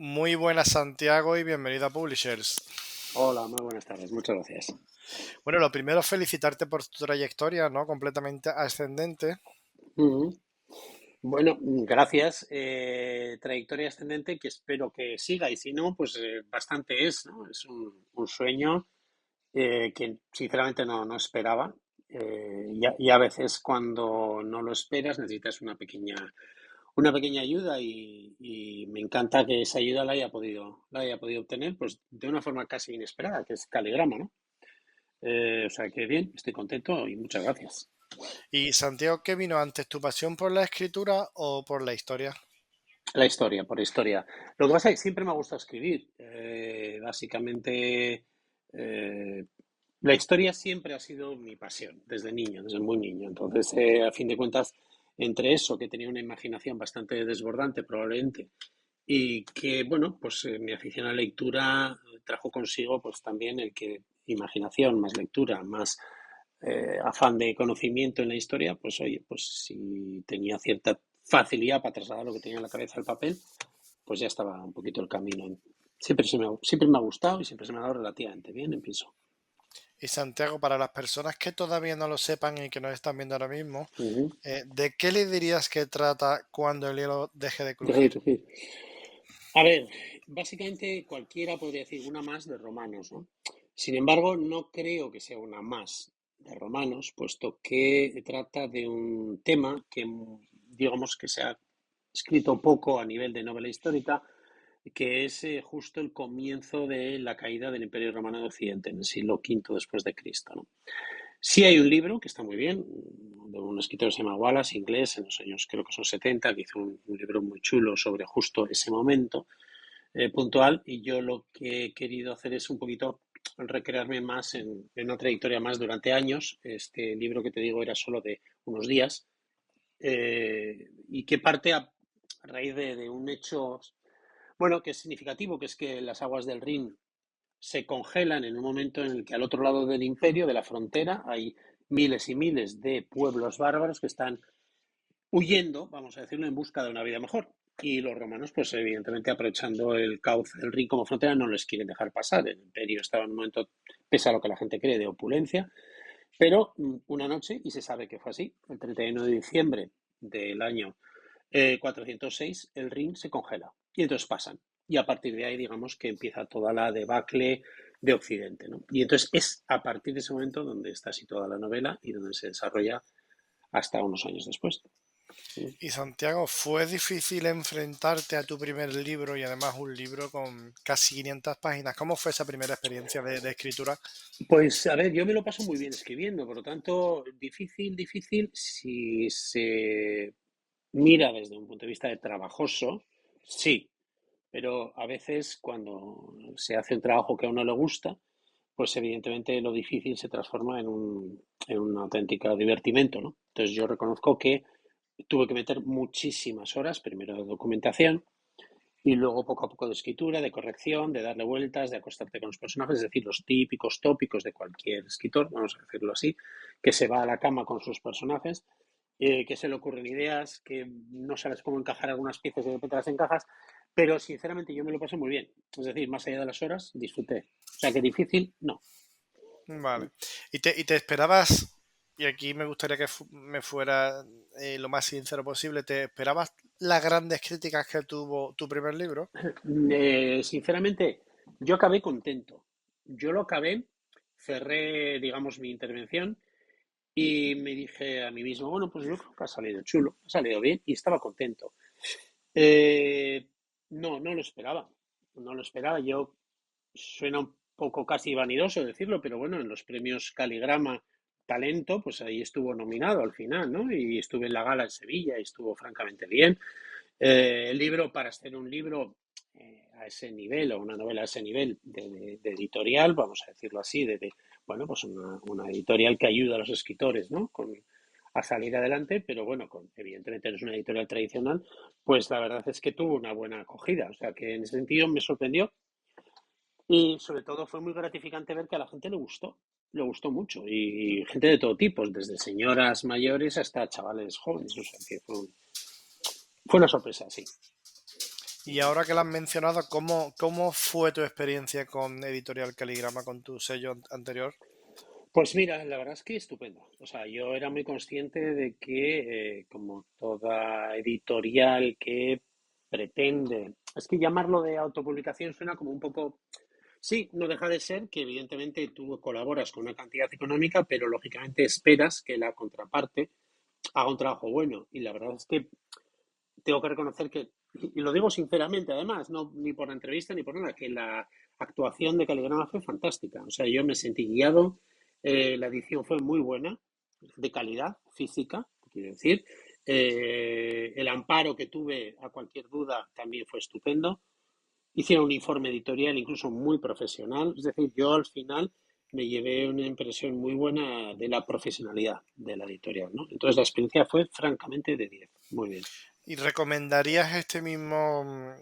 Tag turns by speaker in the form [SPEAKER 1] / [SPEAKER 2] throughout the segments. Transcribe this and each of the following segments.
[SPEAKER 1] Muy buenas, Santiago, y bienvenido a Publishers.
[SPEAKER 2] Hola, muy buenas tardes, muchas gracias.
[SPEAKER 1] Bueno, lo primero, felicitarte por tu trayectoria, ¿no? Completamente ascendente.
[SPEAKER 2] Ujú. Bueno, gracias. Trayectoria ascendente que espero que siga y si no, pues bastante es, ¿no? Es un sueño que sinceramente no esperaba. Y a veces cuando no lo esperas necesitas una pequeña ayuda y me encanta que esa ayuda la haya podido obtener pues de una forma casi inesperada, que es Caligrama, ¿no? O sea que bien, estoy contento y muchas gracias.
[SPEAKER 1] Y Santiago, ¿qué vino antes, tu pasión por la escritura o por la historia?
[SPEAKER 2] La historia, por historia. Lo que pasa es que siempre me ha gustado escribir. Básicamente, la historia siempre ha sido mi pasión, desde niño, desde muy niño. Entonces, a fin de cuentas, entre eso, que tenía una imaginación bastante desbordante probablemente, y que, bueno, pues mi afición a la lectura trajo consigo pues también el que imaginación, más lectura, más afán de conocimiento en la historia, pues oye, pues si tenía cierta facilidad para trasladar lo que tenía en la cabeza al papel, pues ya estaba un poquito el camino. Siempre me ha gustado y siempre se me ha dado relativamente bien, pienso.
[SPEAKER 1] Y Santiago, para las personas que todavía no lo sepan y que nos están viendo ahora mismo,
[SPEAKER 2] Ujú.
[SPEAKER 1] ¿de qué le dirías que trata cuando el hielo deje de
[SPEAKER 2] Deja de
[SPEAKER 1] crujir?
[SPEAKER 2] crujir. A ver, básicamente cualquiera podría decir una más de romanos, ¿no? Sin embargo, no creo que sea una más de romanos, puesto que trata de un tema que, digamos, que se ha escrito poco a nivel de novela histórica, que es justo el comienzo de la caída del Imperio Romano de Occidente en el siglo V después de Cristo, ¿no? Sí hay un libro que está muy bien, de un escritor que se llama Wallace, inglés, en los años creo que son 70, que hizo un libro muy chulo sobre justo ese momento puntual, y yo lo que he querido hacer es un poquito recrearme más en una trayectoria más durante años. Este libro que te digo era solo de unos días y que parte a raíz de un hecho, bueno, que es significativo, que es que las aguas del Rin se congelan en un momento en el que al otro lado del imperio, de la frontera, hay miles y miles de pueblos bárbaros que están huyendo, vamos a decirlo, en busca de una vida mejor. Y los romanos, pues evidentemente aprovechando el cauce del Rin como frontera, no les quieren dejar pasar. El imperio estaba en un momento, pese a lo que la gente cree, de opulencia, pero una noche, y se sabe que fue así, el 31 de diciembre del año 406, el Rin se congela y entonces pasan. Y a partir de ahí, digamos que empieza toda la debacle de Occidente, ¿no? Y entonces es a partir de ese momento donde está situada la novela y donde se desarrolla hasta unos años después.
[SPEAKER 1] Y Santiago, ¿fue difícil enfrentarte a tu primer libro y además un libro con casi 500 páginas? ¿Cómo fue esa primera experiencia de escritura?
[SPEAKER 2] Pues a ver, yo me lo paso muy bien escribiendo, por lo tanto, difícil si se mira desde un punto de vista de trabajoso, sí, pero a veces cuando se hace un trabajo que a uno le gusta, pues evidentemente lo difícil se transforma en un auténtico divertimento, ¿no? Entonces yo reconozco que tuve que meter muchísimas horas, primero de documentación, y luego poco a poco de escritura, de corrección, de darle vueltas, de acostarte con los personajes, es decir, los típicos tópicos de cualquier escritor, vamos a decirlo así, que se va a la cama con sus personajes, que se le ocurren ideas, que no sabes cómo encajar algunas piezas y de repente las encajas, pero sinceramente yo me lo pasé muy bien. Es decir, más allá de las horas, disfruté. O sea que difícil, no.
[SPEAKER 1] Vale. ¿Y te esperabas, y aquí me gustaría que me fuera lo más sincero posible, ¿te esperabas las grandes críticas que tuvo tu primer libro?
[SPEAKER 2] Sinceramente, yo acabé contento. Yo lo acabé, cerré, digamos, mi intervención y me dije a mí mismo, bueno, pues yo creo que ha salido chulo, ha salido bien y estaba contento. Eh, no lo esperaba, no lo esperaba. Yo suena un poco casi vanidoso decirlo, pero bueno, en los premios Caligrama Talento, pues ahí estuvo nominado al final, ¿no? Y estuve en la gala en Sevilla y estuvo francamente bien. El libro, para ser un libro a ese nivel, o una novela a ese nivel de editorial, vamos a decirlo así, bueno, pues una editorial que ayuda a los escritores, ¿no? A salir adelante, pero bueno, evidentemente no es una editorial tradicional, pues la verdad es que tuvo una buena acogida, o sea que en ese sentido me sorprendió y sobre todo fue muy gratificante ver que a la gente le gustó mucho y gente de todo tipo, desde señoras mayores hasta chavales jóvenes, o sea que fue una sorpresa, sí.
[SPEAKER 1] Y ahora que lo has mencionado, ¿cómo fue tu experiencia con Editorial Caligrama, con tu sello anterior?
[SPEAKER 2] Pues mira, la verdad es que estupendo. O sea, yo era muy consciente de que, como toda editorial que pretende, es que llamarlo de autopublicación suena como un poco, sí, no deja de ser que evidentemente tú colaboras con una cantidad económica, pero lógicamente esperas que la contraparte haga un trabajo bueno. Y la verdad es que tengo que reconocer que, y lo digo sinceramente además, no ni por la entrevista ni por nada, que la actuación de Caligrama fue fantástica. O sea, yo me sentí guiado, la edición fue muy buena, de calidad física, quiero decir. El amparo que tuve a cualquier duda también fue estupendo. Hicieron un informe editorial incluso muy profesional. Es decir, yo al final me llevé una impresión muy buena de la profesionalidad de la editorial, ¿no? Entonces la experiencia fue francamente de 10. Muy bien.
[SPEAKER 1] ¿Y recomendarías este mismo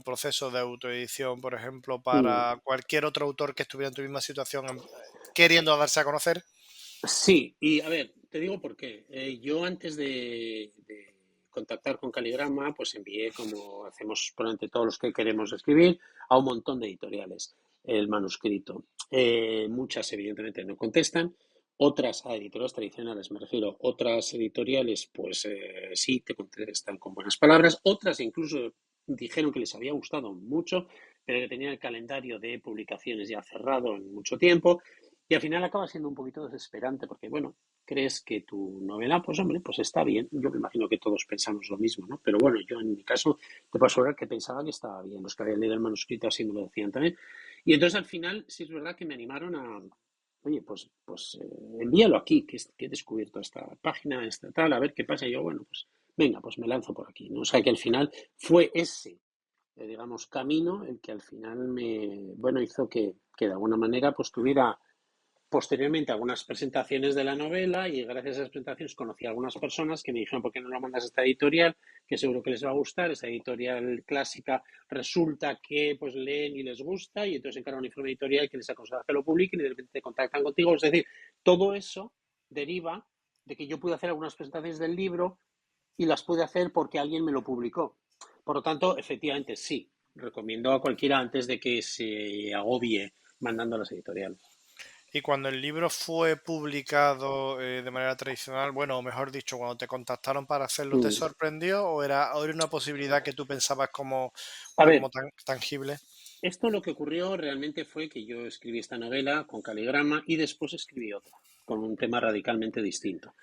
[SPEAKER 1] proceso de autoedición, por ejemplo,
[SPEAKER 2] Mm.
[SPEAKER 1] para cualquier otro autor que estuviera en tu misma situación, queriendo darse a conocer?
[SPEAKER 2] Sí, y a ver, te digo por qué. Yo antes de contactar con Caligrama, pues envié, como hacemos probablemente todos los que queremos escribir, a un montón de editoriales el manuscrito. Muchas, evidentemente, no contestan. Otras, a editoriales tradicionales, me refiero, otras editoriales, pues sí, te contestan con buenas palabras. Otras incluso dijeron que les había gustado mucho, pero que tenían el calendario de publicaciones ya cerrado en mucho tiempo. Y al final acaba siendo un poquito desesperante porque, bueno, crees que tu novela, pues hombre, pues está bien. Yo me imagino que todos pensamos lo mismo, ¿no? Pero bueno, yo en mi caso te puedo asegurar que pensaba que estaba bien. Los que habían leído el manuscrito así me lo decían también. Y entonces al final sí es verdad que me animaron a, oye, envíalo aquí, que he descubierto esta página, esta tal, a ver qué pasa. Y yo, bueno, pues venga, pues me lanzo por aquí, ¿no? O sea que al final fue ese, digamos, camino el que al final me, bueno, hizo que de alguna manera pues tuviera posteriormente algunas presentaciones de la novela y gracias a esas presentaciones conocí a algunas personas que me dijeron, ¿por qué no lo mandas a esta editorial? Que seguro que les va a gustar. Esa editorial clásica resulta que pues leen y les gusta y entonces encargan un informe editorial que les aconseja que lo publiquen y de repente te contactan contigo. Es decir, todo eso deriva de que yo pude hacer algunas presentaciones del libro y las pude hacer porque alguien me lo publicó. Por lo tanto, efectivamente, sí, recomiendo a cualquiera antes de que se agobie mandando a las editoriales.
[SPEAKER 1] Y cuando el libro fue publicado de manera tradicional, bueno, o mejor dicho, cuando te contactaron para hacerlo, ¿te
[SPEAKER 2] Mm.
[SPEAKER 1] sorprendió o era una posibilidad que tú pensabas como,
[SPEAKER 2] A
[SPEAKER 1] bueno,
[SPEAKER 2] ver,
[SPEAKER 1] como tan tangible?
[SPEAKER 2] esto lo que ocurrió realmente fue que yo escribí esta novela con Caligrama y después escribí otra, con un tema radicalmente distinto.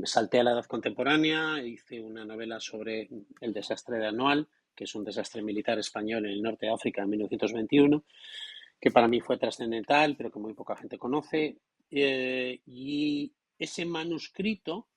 [SPEAKER 2] Salté a la edad contemporánea, hice una novela sobre el desastre de Anual, que es un desastre militar español en el norte de África en 1921, que para mí fue trascendental, pero que muy poca gente conoce. Y ese manuscrito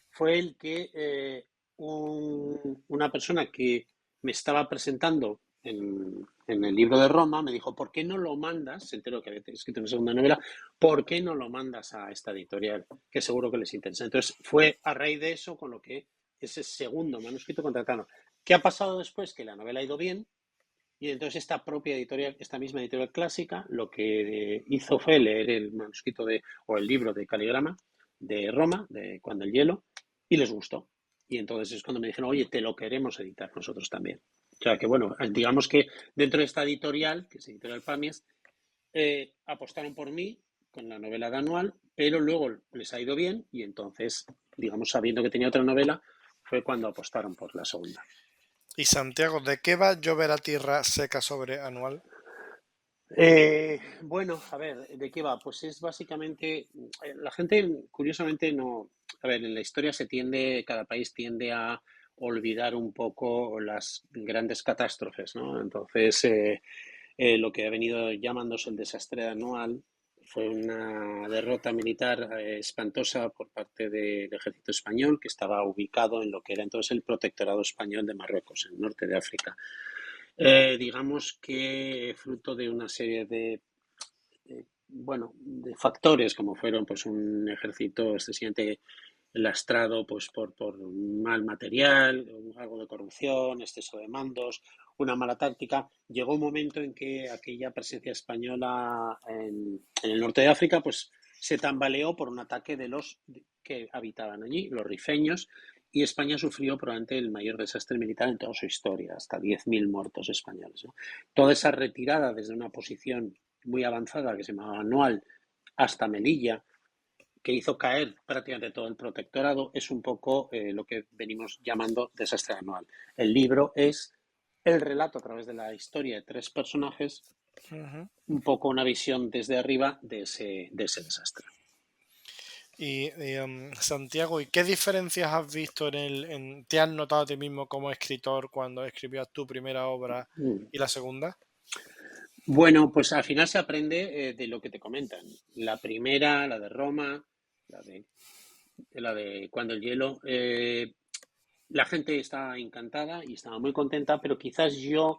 [SPEAKER 2] fue el que una persona que me estaba presentando en el libro de Roma me dijo, ¿por qué no lo mandas? Se enteró que había escrito una segunda novela, ¿por qué no lo mandas a esta editorial? Que seguro que les interesa. Entonces fue a raíz de eso con lo que ese segundo manuscrito contrataron. ¿Qué ha pasado después? Que la novela ha ido bien y entonces esta propia editorial, esta misma editorial clásica, lo que hizo fue leer el manuscrito o el libro de Caligrama de Roma, de Cuando el hielo, y les gustó. Y entonces es cuando me dijeron, oye, te lo queremos editar nosotros también. O sea que bueno, digamos que dentro de esta editorial, que es Editorial Pamies, apostaron por mí con la novela de Anual, pero luego les ha ido bien y entonces, digamos, sabiendo que tenía otra novela, fue cuando apostaron por la segunda.
[SPEAKER 1] Y Santiago, ¿de qué va Llover a tierra seca sobre Anual?
[SPEAKER 2] Bueno, a ver, ¿de qué va? Pues es básicamente, la gente curiosamente no, a ver, en la historia cada país tiende a olvidar un poco las grandes catástrofes, ¿no? Entonces, lo que ha venido llamándose el desastre anual fue una derrota militar espantosa por parte del ejército español que estaba ubicado en lo que era entonces el protectorado español de Marruecos, en el norte de África. Digamos que fruto de una serie bueno, de factores como fueron pues un ejército excesivamente lastrado pues por mal material, algo de corrupción, exceso de mandos, una mala táctica. Llegó un momento en que aquella presencia española en el norte de África pues se tambaleó por un ataque de los que habitaban allí, los rifeños, y España sufrió probablemente el mayor desastre militar en toda su historia, hasta 10.000 muertos españoles, ¿no? Toda esa retirada desde una posición muy avanzada que se llamaba Anual hasta Melilla, que hizo caer prácticamente todo el protectorado, es un poco lo que venimos llamando desastre anual. El libro es el relato a través de la historia de tres personajes,
[SPEAKER 1] Ujú.
[SPEAKER 2] un poco una visión desde arriba de ese desastre.
[SPEAKER 1] Santiago, ¿y qué diferencias has visto te has notado a ti mismo como escritor cuando escribías tu primera obra
[SPEAKER 2] Mm.
[SPEAKER 1] y la segunda?
[SPEAKER 2] Bueno, pues al final se aprende de lo que te comentan. La primera, la de Roma, la de, la de Cuando el hielo, la gente estaba encantada y estaba muy contenta, pero quizás yo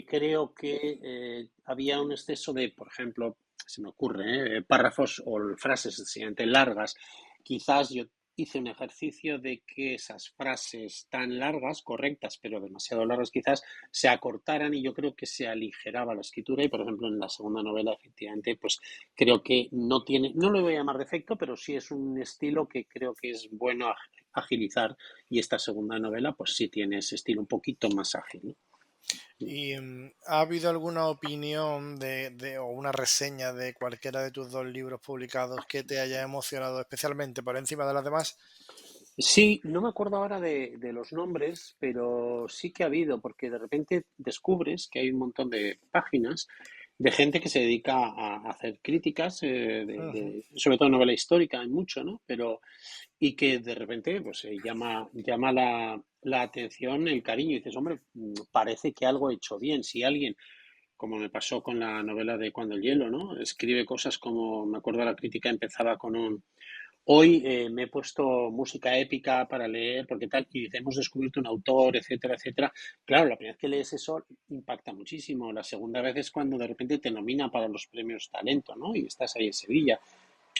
[SPEAKER 2] creo que había un exceso de, por ejemplo, se me ocurre, párrafos o frases sencillamente largas. Quizás yo hice un ejercicio de que esas frases tan largas, correctas, pero demasiado largas quizás, se acortaran y yo creo que se aligeraba la escritura y, por ejemplo, en la segunda novela, efectivamente, pues creo que no tiene, no lo voy a llamar defecto, pero sí es un estilo que creo que es bueno agilizar y esta segunda novela, pues sí tiene ese estilo un poquito más ágil, ¿no?
[SPEAKER 1] ¿Y ha habido alguna opinión o una reseña de cualquiera de tus dos libros publicados que te haya emocionado especialmente por encima de las demás?
[SPEAKER 2] Sí, no me acuerdo ahora de los nombres, pero sí que ha habido, porque de repente descubres que hay un montón de páginas de gente que se dedica a hacer críticas,
[SPEAKER 1] Ujú.
[SPEAKER 2] sobre todo novela histórica, hay mucho, ¿no? Pero, y que de repente pues llama la atención el cariño y dices, hombre, parece que algo he hecho bien. Si alguien, como me pasó con la novela de Cuando el hielo, ¿no? Escribe cosas como, me acuerdo la crítica empezaba con un hoy me he puesto música épica para leer, porque tal, y dice, hemos descubierto un autor, etcétera, etcétera. Claro, la primera vez que lees eso impacta muchísimo. La segunda vez es cuando de repente te nomina para los premios Talento, ¿no? Y estás ahí en Sevilla.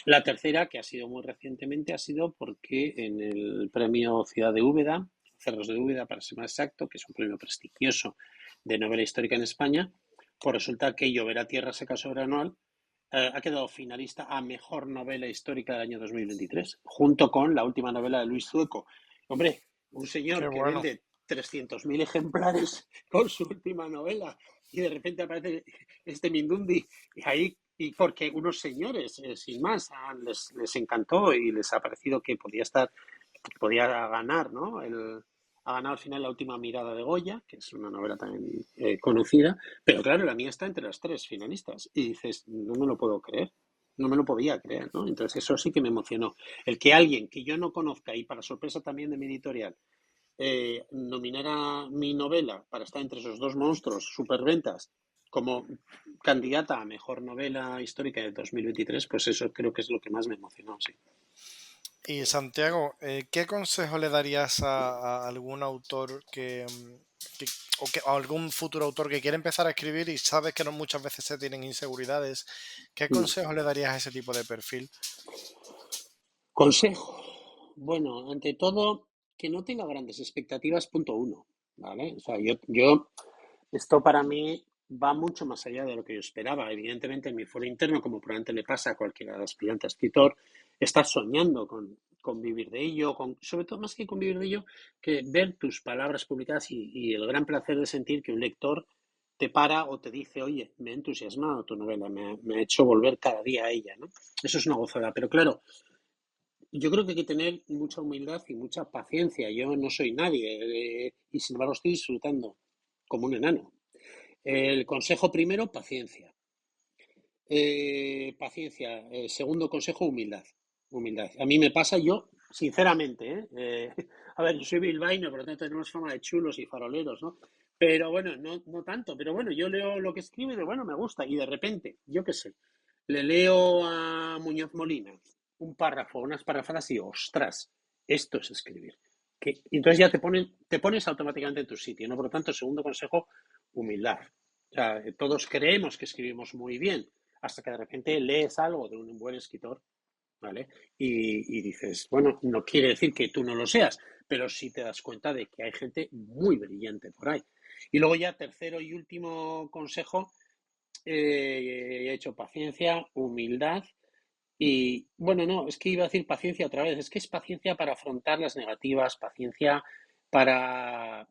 [SPEAKER 2] La tercera, que ha sido muy recientemente, ha sido porque en el premio Ciudad de Úbeda, Cerros de Úbeda para ser más exacto, que es un premio prestigioso de novela histórica en España, pues resulta que Llover a tierra seca sobre anual ha quedado finalista a mejor novela histórica del año 2023, junto con la última novela de Luis Zueco. Hombre, un
[SPEAKER 1] Qué
[SPEAKER 2] señor que
[SPEAKER 1] bueno.
[SPEAKER 2] vende 300.000 ejemplares con su última novela y de repente aparece este Mindundi y ahí, y porque unos señores, sin más, les encantó y les ha parecido que podía estar, que podía ganar, ¿no? Ha ganado al final La última mirada de Goya, que es una novela también conocida, pero claro, la mía está entre las tres finalistas. Y dices, no me lo puedo creer, no me lo podía creer, ¿no? Entonces eso sí que me emocionó. El que alguien que yo no conozca y para sorpresa también de mi editorial, nominara mi novela para estar entre esos dos monstruos, superventas, como candidata a mejor novela histórica de 2023, pues eso creo que es lo que más me emocionó, sí.
[SPEAKER 1] Y Santiago, ¿qué consejo le darías a algún autor que- o algún futuro autor que quiere empezar a escribir y sabes que no muchas veces se tienen inseguridades? ¿Qué
[SPEAKER 2] Mm.
[SPEAKER 1] consejo le darías a ese tipo de perfil?
[SPEAKER 2] Consejo. Bueno, ante todo, que no tenga grandes expectativas, punto uno, ¿vale? O sea, esto para mí va mucho más allá de lo que yo esperaba. Evidentemente, en mi foro interno, como probablemente le pasa a cualquier aspirante a escritor, estás soñando con vivir de ello, sobre todo más que con vivir de ello, que ver tus palabras publicadas y el gran placer de sentir que un lector te para o te dice, oye, me ha entusiasmado tu novela, me ha hecho volver cada día a ella, ¿no? Eso es una gozada. Pero claro, yo creo que hay que tener mucha humildad y mucha paciencia. Yo no soy nadie y sin embargo estoy disfrutando como un enano. El consejo primero, paciencia. Paciencia. Segundo consejo, humildad. Humildad. A mí me pasa, yo, sinceramente, a ver, yo soy bilbaíno, por lo tanto tenemos fama de chulos y faroleros, ¿no? Pero bueno, no tanto. Pero bueno, yo leo lo que escribe y de bueno, me gusta. Y de repente, yo qué sé, le leo a Muñoz Molina un párrafo, unas parrafadas y ostras, esto es escribir. Y entonces ya te pones automáticamente en tu sitio, ¿no? Por lo tanto, segundo consejo, humildad. O sea, todos creemos que escribimos muy bien, hasta que de repente lees algo de un buen escritor, ¿vale? Y dices, bueno, no quiere decir que tú no lo seas, pero sí te das cuenta de que hay gente muy brillante por ahí. Y luego ya tercero y último consejo, he hecho paciencia, humildad Y bueno, no, es que iba a decir paciencia otra vez, es que es paciencia para afrontar las negativas, paciencia para,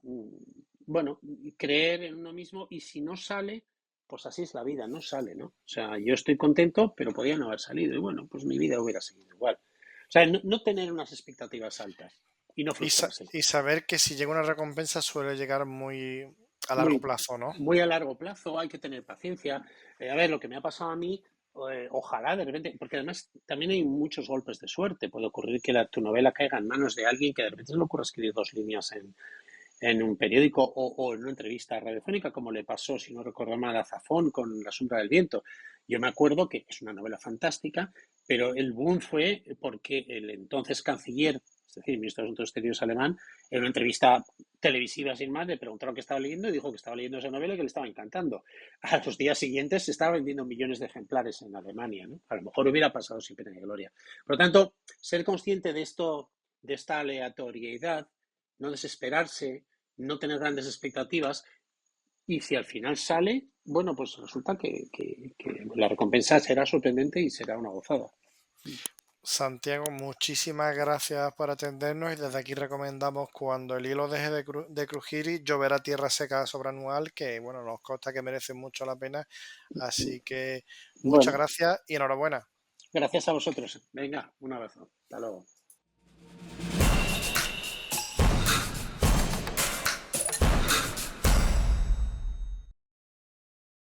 [SPEAKER 2] bueno, creer en uno mismo y si no sale, pues así es la vida, no sale, ¿no? O sea, yo estoy contento, pero podía no haber salido y bueno, pues mi vida hubiera seguido igual. O sea, no tener unas expectativas altas y no frustrarse.
[SPEAKER 1] Y saber que si llega una recompensa suele llegar muy a largo
[SPEAKER 2] Muy,
[SPEAKER 1] plazo, ¿no?
[SPEAKER 2] muy a largo plazo, hay que tener paciencia. A ver, lo que me ha pasado a mí, ojalá de repente, porque además también hay muchos golpes de suerte. Puede ocurrir que tu novela caiga en manos de alguien que de repente se le ocurra escribir dos líneas en un periódico o en una entrevista radiofónica, como le pasó, si no recuerdo mal, a Zafón con La sombra del viento. Yo me acuerdo que es una novela fantástica, pero el boom fue porque el entonces canciller, es decir, ministro de Asuntos Exteriores alemán, en una entrevista televisiva sin más, le preguntaron qué estaba leyendo y dijo que estaba leyendo esa novela y que le estaba encantando. A los días siguientes se estaba vendiendo millones de ejemplares en Alemania, ¿no? A lo mejor hubiera pasado sin pena ni gloria. Por lo tanto, ser consciente de esto, de esta aleatoriedad, no desesperarse, no tener grandes expectativas y si al final sale, bueno, pues resulta que la recompensa será sorprendente y será una gozada.
[SPEAKER 1] Santiago, muchísimas gracias por atendernos y desde aquí recomendamos Cuando el hilo deje de crujir y Lloverá tierra seca sobreanual, que bueno, nos consta que merece mucho la pena. Así que muchas
[SPEAKER 2] Bueno,
[SPEAKER 1] gracias y enhorabuena.
[SPEAKER 2] gracias a vosotros. Venga, un abrazo. Hasta luego.